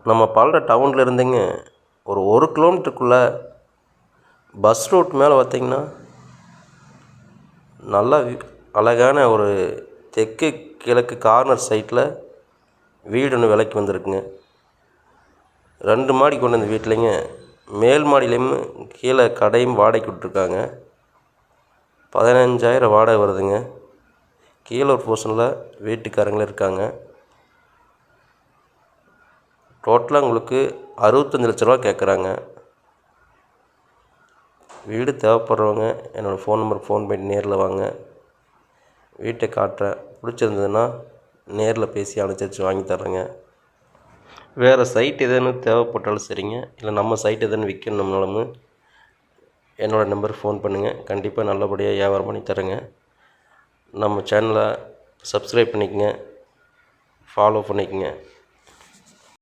நம்ம பல்லட டவுனில் இருந்துங்க ஒரு கிலோமீட்டருக்குள்ளே பஸ் ரூட் மேலே பார்த்திங்கன்னா நல்லா அழகான ஒரு தெற்கு கிழக்கு கார்னர் சைட்டில் வீடு ஒன்று விலைக்கு வந்திருக்குங்க. 2 மாடி கொண்ட இந்த வீட்டிலைங்க மேல் மாடியிலையும் கீழே கடையும் வாடகைக்கு விட்ருக்காங்க. 15,000 வாடகை வருதுங்க. கீழே ஒரு போர்ஷனில் வீட்டுக்காரங்களும் இருக்காங்க. டோட்டலாக உங்களுக்கு 65 லட்ச ரூபா கேட்குறாங்க. வீடு தேவைப்படுறவங்க என்னோடய ஃபோன் நம்பருக்கு ஃபோன் பண்ணி நேரில் வாங்க, வீட்டை காட்டுறேன். பிடிச்சிருந்ததுன்னா நேரில் பேசி அனுசரித்து வாங்கி தர்றேங்க. வேறு சைட் எதுன்னு தேவைப்பட்டாலும் சரிங்க, இல்லை நம்ம சைட் எதுன்னு விற்கணும்னாலும் என்னோடய நம்பருக்கு ஃபோன் பண்ணுங்கள். கண்டிப்பாக நல்லபடியாக வியாபாரம் பண்ணி தரேங்க. நம்ம சேனலை சப்ஸ்கிரைப் பண்ணிக்கங்க, ஃபாலோ பண்ணிக்கங்க.